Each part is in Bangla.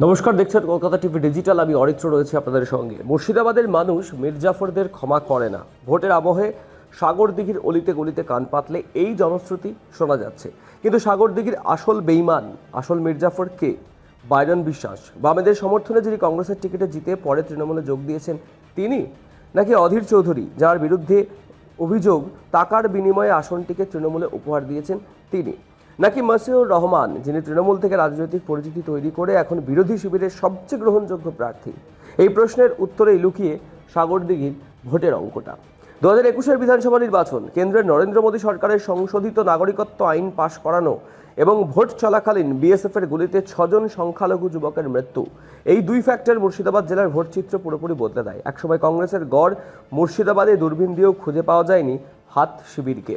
নমস্কার, দেখছেন কলকাতা টিভি ডিজিটাল। আমি অরিত্র রয়েছে আপনাদের সঙ্গে। মুর্শিদাবাদের মানুষ মির্জাফরদের ক্ষমা করে না। ভোটের আবহে সাগরদিঘির অলিতে গলিতে কান পাতলে এই জনশ্রুতি শোনা যাচ্ছে। কিন্তু সাগরদিঘির আসল বেইমান, আসল মির্জাফর কে? বাইরন বিশ্বাস, বামেদের সমর্থনে যিনি কংগ্রেসের টিকিটে জিতে পরে তৃণমূলে যোগ দিয়েছেন তিনি, নাকি অধীর চৌধুরী, যার বিরুদ্ধে অভিযোগ টাকার বিনিময়ে আসনটিকে তৃণমূলে উপহার দিয়েছেন তিনি, নাকি মসিউর রহমান, যিনি তৃণমূল থেকে রাজনৈতিক পরিচিতি তৈরি করে এখন বিরোধী শিবিরের সবচেয়ে গ্রহণযোগ্য প্রার্থী? এই প্রশ্নের উত্তরেই লুকিয়ে সাগরদিঘির ভোটের অঙ্কটা। 2021 বিধানসভা নির্বাচন, কেন্দ্রের নরেন্দ্র মোদী সরকারের সংশোধিত নাগরিকত্ব আইন পাশ করানো এবং ভোট চলাকালীন বিএসএফের গুলিতে 6 জন সংখ্যালঘু যুবকের মৃত্যু, এই দুই ফ্যাক্টর মুর্শিদাবাদ জেলার ভোট চিত্র পুরোপুরি বদলে দেয়। একসময় কংগ্রেসের গড় মুর্শিদাবাদে দূরবীন দিয়েও খুঁজে পাওয়া যায়নি হাত শিবিরকে।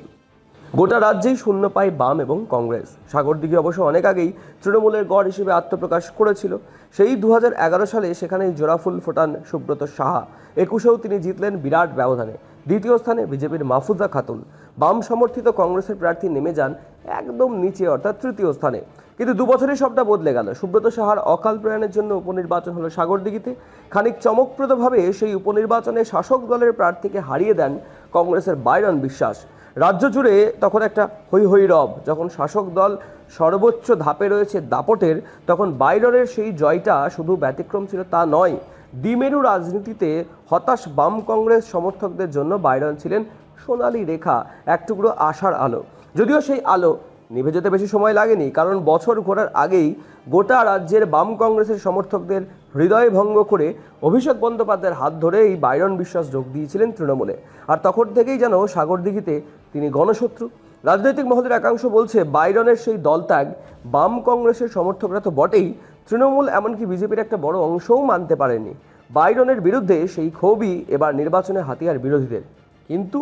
গোটা রাজ্যেই শূন্য পায় বাম এবং কংগ্রেস। সাগরদিঘি অবশ্য অনেক আগেই তৃণমূলের গড় হিসেবে আত্মপ্রকাশ করেছিল। সেই 2011 সালে সেখানেই জোড়াফুল ফোটান সুব্রত সাহা। 21-এও তিনি জিতলেন বিরাট ব্যবধানে। দ্বিতীয় স্থানে বিজেপির মাহফুজা খাতুন। বাম সমর্থিত কংগ্রেসের প্রার্থী নেমে যান একদম নিচে, অর্থাৎ তৃতীয় স্থানে। কিন্তু 2 বছরেই সবটা বদলে গেল। সুব্রত সাহার অকাল প্রয়াণের জন্য উপনির্বাচন হলো সাগরদিঘিতে। খানিক চমকপ্রদভাবে সেই উপনির্বাচনে শাসক দলের প্রার্থীকে হারিয়ে দেন কংগ্রেসের বাইরন বিশ্বাস। রাজ্য জুড়ে তখন একটা হৈ হৈ রব। যখন শাসক দল সর্বোচ্চ ধাপে রয়েছে দাপটের, তখন বাইরনের সেই জয়টা শুধু ব্যতিক্রম ছিল তা নয়, দ্বিমেরু রাজনীতিতে হতাশ বাম কংগ্রেস সমর্থকদের জন্য বাইরন ছিলেন সোনালী রেখা, এক টুকরো আশার আলো। যদিও সেই আলো নিভে যেতে বেশি সময় লাগেনি, কারণ বছর ঘোরার আগেই গোটা রাজ্যের বাম কংগ্রেসের সমর্থকদের হৃদয় ভঙ্গ করে অভিষেক বন্দ্যোপাধ্যায়ের হাত ধরে এই বাইরন বিশ্বাস যোগ দিয়েছিলেন তৃণমূলে। আর তখন থেকেই যেন সাগরদিঘিতে তিনি গণশত্রু। রাজনৈতিক মহলের একাংশ বলছে বাইরনের সেই দলত্যাগ বাম কংগ্রেসের সমর্থকরা তো বটেই, তৃণমূল এমনকি বিজেপির একটা বড় অংশও মানতে পারেনি। বাইরনের বিরুদ্ধে সেই ক্ষোভই এবার নির্বাচনে হাতিয়ার বিরোধীদের। কিন্তু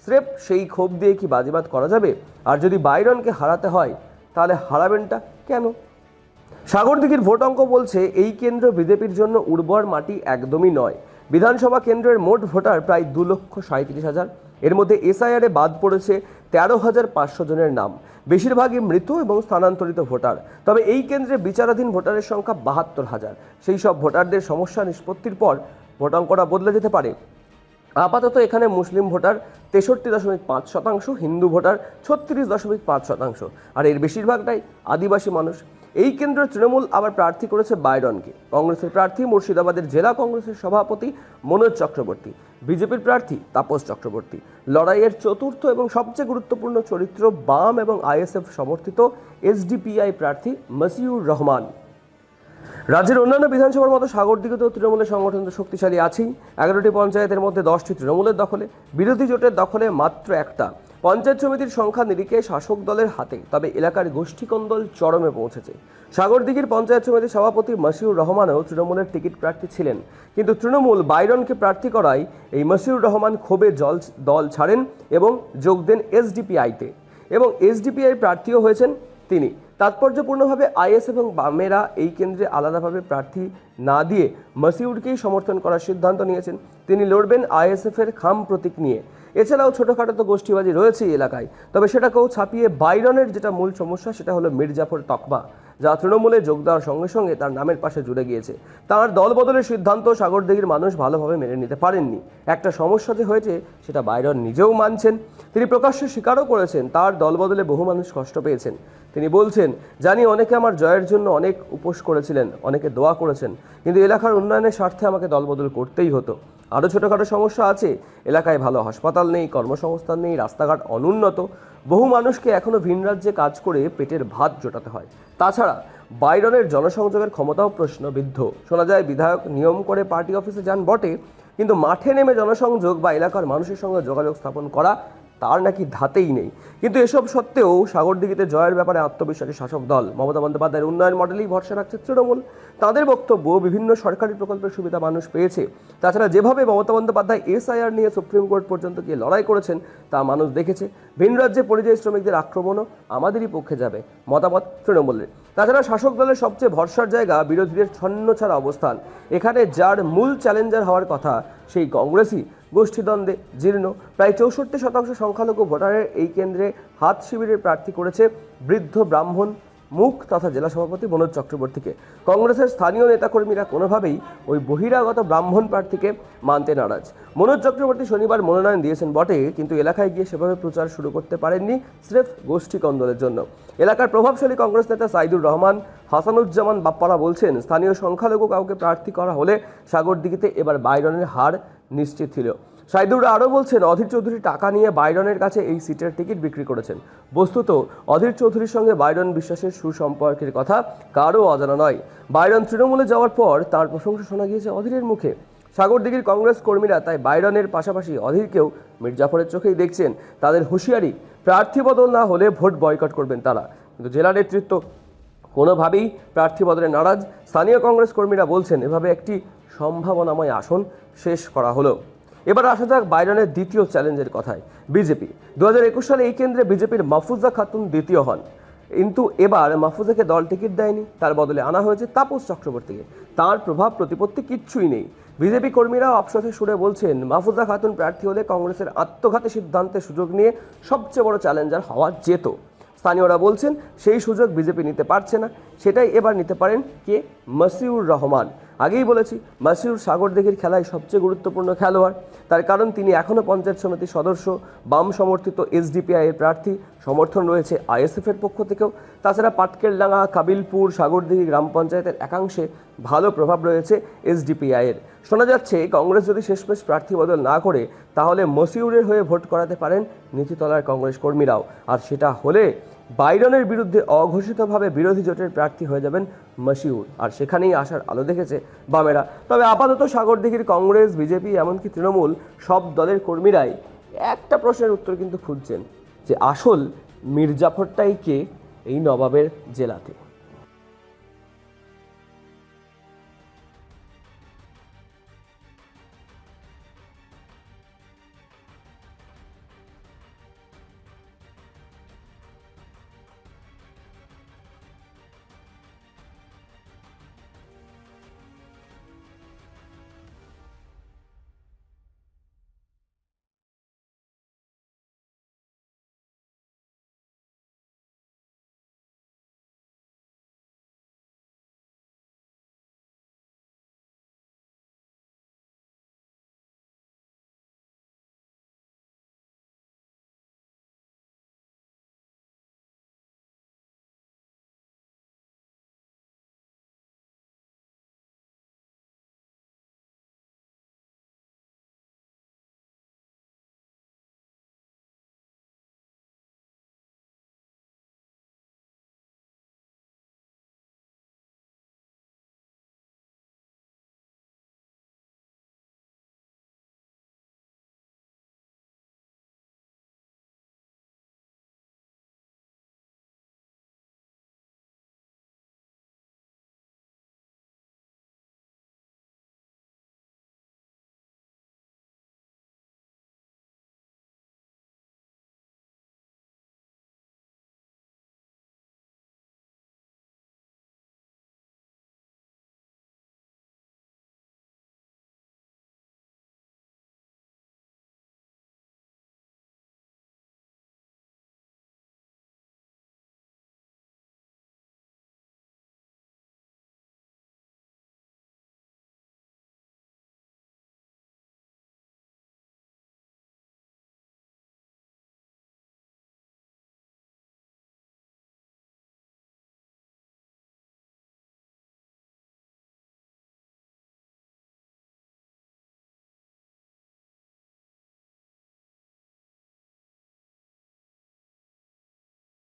স্রেফ সেই ক্ষোভ দিয়ে কি বাজিমাত করা যাবে? আর যদি বাইরনকে হারাতে হয়, তাহলে হারাবেনটা কেন? সাগরদিঘির ভোট অঙ্ক বলছে এই কেন্দ্র বিজেপির জন্য উর্বর মাটি একদমই নয়। বিধানসভা কেন্দ্রের মোট ভোটার প্রায় 2,37,000। এর মধ্যে এসআইআরে বাদ পড়েছে 13,500 জনের নাম, বেশিরভাগই মৃত এবং স্থানান্তরিত ভোটার। তবে এই কেন্দ্রে বিচারাধীন ভোটারের সংখ্যা 72,000। সেই সব ভোটারদের সমস্যা নিষ্পত্তির পর ভোট অঙ্কটা বদলে যেতে পারে। আপাতত এখানে মুসলিম ভোটার 63.5%, হিন্দু ভোটার 36.5%, আর এর বেশিরভাগটাই আদিবাসী মানুষ। এই কেন্দ্রের তৃণমূল আবার প্রার্থী করেছে বাইরনকে। কংগ্রেসের প্রার্থী মুর্শিদাবাদের জেলা কংগ্রেসের সভাপতি মনোজ চক্রবর্তী, বিজেপির প্রার্থী তাপস চক্রবর্তী। লড়াইয়ের চতুর্থ এবং সবচেয়ে গুরুত্বপূর্ণ চরিত্র বাম এবং আইএসএফ সমর্থিত এসডিপিআই প্রার্থী মসিউর রহমান। রাজ্যের অন্যান্য বিধানসভার মতো সাগরদিঘিতেও তৃণমূলের সংগঠন তো শক্তিশালী আছেই। 11টি পঞ্চায়েতের মধ্যে 10টি তৃণমূলের দখলে, বিরোধী জোটের দখলে মাত্র একটা। পঞ্চায়েত সমিতির সংখ্যা নিরিখে শাসক দলের হাতে, তবে এলাকার গোষ্ঠীকন্দল চরমে পৌঁছেছে। সাগরদিঘির পঞ্চায়েত সমিতির সভাপতি মসিউর রহমানও তৃণমূলের টিকিট প্রার্থী ছিলেন, কিন্তু তৃণমূল বাইরনকে প্রার্থী করায় এই মসিউর রহমান ক্ষোভে দল ছাড়েন এবং যোগ দেন এসডিপিআইতে, এবং এসডিপিআই প্রার্থীও হয়েছেন তিনি। তাৎপর্যপূর্ণভাবে আইএস এবং বামেরা এই কেন্দ্রে আলাদাভাবে প্রার্থী না দিয়ে মসিউরকেই সমর্থন করার সিদ্ধান্ত নিয়েছেন। তিনি লড়বেন আইএসএফের খাম প্রতীক নিয়ে। এছাড়াও ছোটোখাটো তো গোষ্ঠীবাজি রয়েছেই এলাকায়, তবে সেটাকেও ছাপিয়ে বাইরনের যেটা মূল সমস্যা সেটা হলো মির্জাফর তকমা, যা তৃণমূলে যোগ দেওয়ার সঙ্গে সঙ্গে তার নামের পাশে জুড়ে গিয়েছে। তার দল বদলের সিদ্ধান্ত সাগরদিঘির মানুষ ভালোভাবে মেনে নিতে পারেননি। একটা সমস্যা যে হয়েছে সেটা বাইরন নিজেও মানছেন। তিনি প্রকাশ্যে স্বীকারও করেছেন তার দল বদলে বহু মানুষ কষ্ট পেয়েছেন। তিনি বলছেন, জানি অনেকে আমার জয়ের জন্য অনেক উপোস করেছিলেন, অনেকে দোয়া করেছেন, কিন্তু এলাকার উন্নয়নের স্বার্থে আমাকে দলবদল করতেই হতো। আরও ছোটোখাটো সমস্যা আছে, এলাকায় ভালো হাসপাতাল নেই, কর্মসংস্থান নেই, রাস্তাঘাট অনুন্নত, বহু মানুষকে এখনও ভিন রাজ্যে কাজ করে পেটের ভাত জোটাতে হয়। তাছাড়া বাইরনের জনসংযোগের ক্ষমতাও প্রশ্নবিদ্ধ। শোনা যায় বিধায়ক নিয়ম করে পার্টি অফিসে যান বটে, কিন্তু মাঠে নেমে জনসংযোগ বা এলাকার মানুষের সঙ্গে যোগাযোগ স্থাপন করা তার নাকি ধাতেই নেই। কিন্তু এসব সত্ত্বেও সাগরদিঘিতে জয়ের ব্যাপারে আত্মবিশ্বাসী শাসক দল। মমতা বন্দ্যোপাধ্যায়ের উন্নয়ন মডেলেই ভরসা রাখছে তৃণমূল। তাদের বক্তব্য, বিভিন্ন সরকারি প্রকল্পের সুবিধা মানুষ পেয়েছে। তাছাড়া যেভাবে মমতা বন্দ্যোপাধ্যায় এসআইআর নিয়ে সুপ্রিম কোর্ট পর্যন্ত গিয়ে লড়াই করেছেন তা মানুষ দেখেছে। ভিন রাজ্যে পরিযায়ী শ্রমিকদের আক্রমণও আমাদেরই পক্ষে যাবে, মতামত তৃণমূলের। তাছাড়া শাসক দলের সবচেয়ে ভরসার জায়গা বিরোধীদের ছন্নছাড়া অবস্থান। এখানে যার মূল চ্যালেঞ্জার হওয়ার কথা সেই কংগ্রেসই গোষ্ঠীদ্বন্দ্বে জীর্ণ। প্রায় 64% সংখ্যালঘু ভোটারের এই কেন্দ্রে হাত শিবিরের প্রার্থী করেছে বৃদ্ধ ব্রাহ্মণ মুখ তথা জেলা সভাপতি মনোজ চক্রবর্তীকে। কংগ্রেসের স্থানীয় নেতাকর্মীরা কোনোভাবেই ওই বহিরাগত ব্রাহ্মণ প্রার্থীকে মানতে নারাজ। মনোজ চক্রবর্তী শনিবার মনোনয়ন দিয়েছেন বটে, কিন্তু এলাকায় গিয়ে সেভাবে প্রচার শুরু করতে পারেননি স্রেফ গোষ্ঠী কন্দলের জন্য। এলাকার প্রভাবশালী কংগ্রেস নেতা সাইদুর রহমান হাসানুজ্জামান বাপ্পারা বলছেন, স্থানীয় সংখ্যালঘু কাউকে প্রার্থী করা হলে সাগরদিঘিতে এবার বাইরনের হার নিশ্চিত ছিল। সাইদুররা আরও বলছেন, অধীর চৌধুরী টাকা নিয়ে বাইরনের কাছে এই সিটের টিকিট বিক্রি করেছেন। বস্তুত অধীর চৌধুরীর সঙ্গে বাইরন বিশ্বাসের সুসম্পর্কের কথা কারও অজানা নয়। বাইরন তৃণমূলে যাওয়ার পর তার প্রশংসা শোনা গিয়েছে অধীরের মুখে। সাগরদিঘির কংগ্রেস কর্মীরা তাই বাইরনের পাশাপাশি অধীরকেও মির্জাফরের চোখেই দেখছেন। তাদের হুঁশিয়ারি, প্রার্থী বদল না হলে ভোট বয়কট করবেন তারা। কিন্তু জেলা নেতৃত্ব কোনোভাবেই প্রার্থী বদলে নারাজ। স্থানীয় কংগ্রেস কর্মীরা বলছেন, এভাবে একটি সম্ভাবনাময় আসন শেষ করা হলো। এবার আসা যাক বাইরনের দ্বিতীয় চ্যালেঞ্জের কথায়। বিজেপি 2021 সালে এই কেন্দ্রে বিজেপির মাহফুজা খাতুন দ্বিতীয় হন, কিন্তু এবার মাহফুজাকে দল টিকিট দেয়নি, তার বদলে আনা হয়েছে তাপস চক্রবর্তীকে। তার প্রভাব প্রতিপত্তি কিচ্ছুই নেই। বিজেপি কর্মীরাও আফসোসের সুরে বলছেন, মাহফুজা খাতুন প্রার্থী হলে কংগ্রেসের আত্মঘাতী সিদ্ধান্তের সুযোগ নিয়ে সবচেয়ে বড় চ্যালেঞ্জার হওয়া যেত। স্থানীয়রা বলছেন, সেই সুযোগ বিজেপি নিতে পারছে না, সেটাই এবার নিতে পারেন কে? মসিউর রহমান। আগেই বলেছি, মসিউর সাগরদিঘির খেলায় সবচেয়ে গুরুত্বপূর্ণ খেলোয়াড়। তার কারণ তিনি এখনও পঞ্চায়েত সমিতির সদস্য, বাম সমর্থিত এসডিপিআই এর প্রার্থী, সমর্থন রয়েছে আইএসএফের পক্ষ থেকেও। তাছাড়া পাটকেলডাঙ্গা, কাবিলপুর, সাগরদিঘি গ্রাম পঞ্চায়েতের একাংশে ভালো প্রভাব রয়েছে এসডিপিআই এর। শোনা যাচ্ছে, কংগ্রেস যদি শেষমেশ প্রার্থী বদল না করে, তাহলে মসিউরের হয়ে ভোট করাতে পারেন নিচুতলার কংগ্রেস কর্মীরাও। আর সেটা হলে বাইরনের বিরুদ্ধে অঘোষিতভাবে বিরোধী জোটের প্রার্থী হয়ে যাবেন মসিউর। আর সেখানেই আসার আলো দেখেছে বামেরা। তবে আপাতত সাগরদিঘির কংগ্রেস, বিজেপি, এমনকি তৃণমূল সব দলের কর্মীরাই একটা প্রশ্নের উত্তর কিন্তু খুঁজছেন, যে আসল মির্জাফরটাই কে এই নবাবের জেলাতে।